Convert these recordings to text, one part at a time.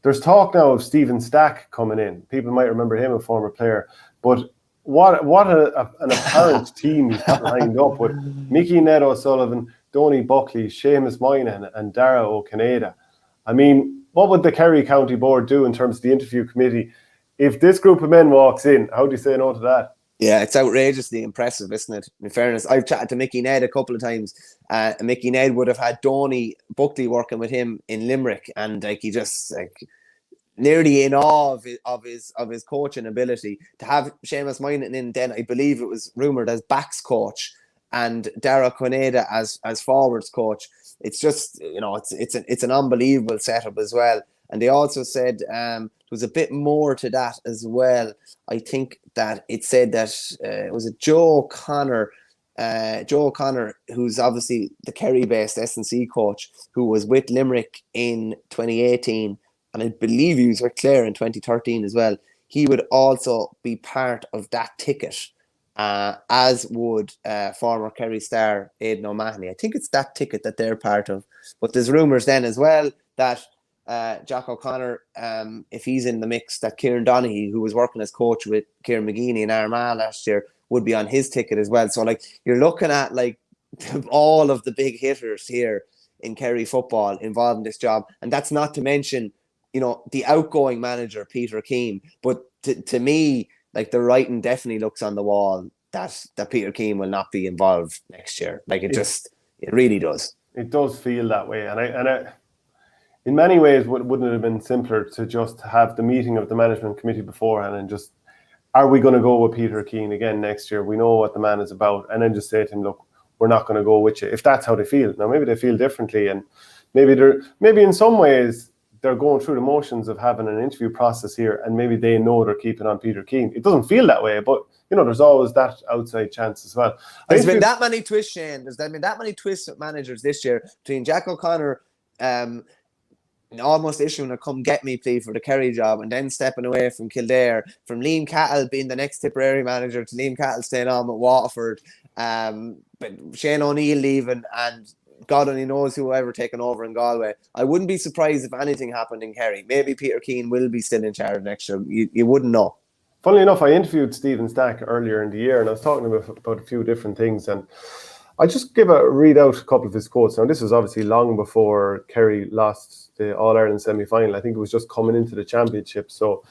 There's talk now of Stephen Stack coming in. People might remember him, a former player. But what an apparent team he's got lined up with Mickey Ned O'Sullivan, Donie Buckley, Seamus Moynihan, and Dara O'Cinnéide. I mean, what would the Kerry County Board do in terms of the interview committee? If this group of men walks in, how do you say no to that? Yeah, it's outrageously impressive, isn't it? In fairness, I've chatted to Mickey Ned a couple of times. Mickey Ned would have had Donie Buckley working with him in Limerick, and he just nearly in awe of his coaching ability. To have Seamus Moynihan in, then I believe it was rumoured as backs coach, and Dara O'Cinnéide as forwards coach. It's just it's an unbelievable setup as well. And they also said there was a bit more to that as well. I think that it said that it was Joe O'Connor, who's obviously the Kerry-based S&C coach, who was with Limerick in 2018, and I believe he was with Clare in 2013 as well. He would also be part of that ticket, as would former Kerry star Aidan O'Mahony. I think it's that ticket that they're part of. But there's rumours then as well that Jack O'Connor, if he's in the mix, that Kieran Donaghy, who was working as coach with Kieran McGeeney in Armagh last year, would be on his ticket as well. So you're looking at all of the big hitters here in Kerry football involved in this job, and that's not to mention the outgoing manager Peter Keane. But to me, the writing definitely looks on the wall that Peter Keane will not be involved next year. It really does. It does feel that way, and I in many ways, wouldn't it have been simpler to just have the meeting of the management committee beforehand and just, are we going to go with Peter Keane again next year? We know what the man is about. And then just say to him, look, we're not going to go with you. If that's how they feel. Now, maybe they feel differently. And maybe in some ways, they're going through the motions of having an interview process here. And maybe they know they're keeping on Peter Keane. It doesn't feel that way, but there's always that outside chance as well. There's been that many twists, Shane. There's been that many twists with managers this year between Jack O'Connor, almost issuing a come get me plea for the Kerry job, and then stepping away from Kildare, from Liam Cattle being the next Tipperary manager to Liam Cattle staying on with Waterford, but Shane O'Neill leaving, and God only knows whoever taken over in Galway. I wouldn't be surprised if anything happened in Kerry. Maybe Peter Keane will be still in charge next year. You wouldn't know. Funnily enough, I interviewed Stephen Stack earlier in the year, and I was talking about a few different things, and I just read out a couple of his quotes. Now, this was obviously long before Kerry lost the All-Ireland semi-final. I think it was just coming into the championship. So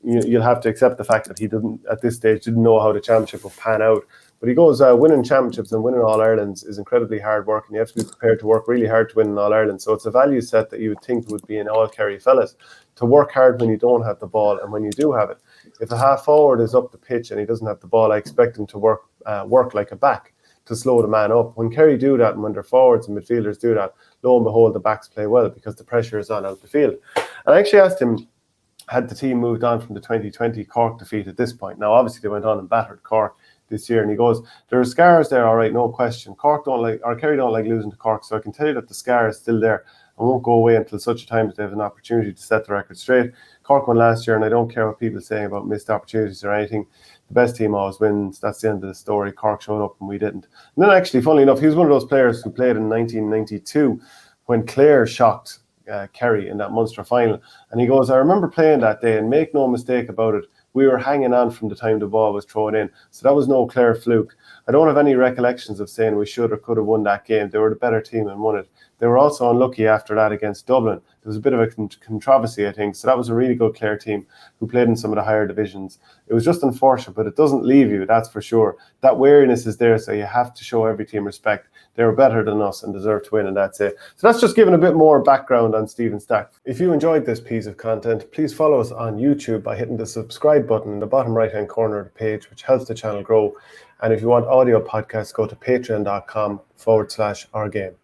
you'll have to accept the fact that he at this stage, didn't know how the championship would pan out. But he goes, winning championships and winning All-Irelands is incredibly hard work, and you have to be prepared to work really hard to win an All-Ireland. So it's a value set that you would think would be in all Kerry fellas, to work hard when you don't have the ball and when you do have it. If the half forward is up the pitch and he doesn't have the ball, I expect him to work like a back, to slow the man up. When Kerry do that, and when their forwards and midfielders do that, lo and behold, the backs play well because the pressure is on out the field. And I actually asked him, had the team moved on from the 2020 Cork defeat at this point? Now, obviously, they went on and battered Cork this year, and he goes, there are scars there, all right, no question. Kerry don't like losing to Cork, so I can tell you that the scar is still there and won't go away until such a time that they have an opportunity to set the record straight. Cork won last year, and I don't care what people say about missed opportunities or anything. The best team always wins. That's the end of the story. Cork showed up and we didn't. And then actually, funnily enough, he was one of those players who played in 1992 when Clare shocked Kerry in that Munster final. And he goes, I remember playing that day, and make no mistake about it, we were hanging on from the time the ball was thrown in. So that was no Clare fluke. I don't have any recollections of saying we should or could have won that game. They were the better team and won it. They were also unlucky after that against Dublin. There was a bit of a controversy, I think. So that was a really good Clare team who played in some of the higher divisions. It was just unfortunate, but it doesn't leave you, that's for sure. That wariness is there, so you have to show every team respect. They were better than us and deserve to win, and that's it. So that's just giving a bit more background on Stephen Stack. If you enjoyed this piece of content, please follow us on YouTube by hitting the subscribe button in the bottom right-hand corner of the page, which helps the channel grow. And if you want audio podcasts, go to patreon.com/ourgame.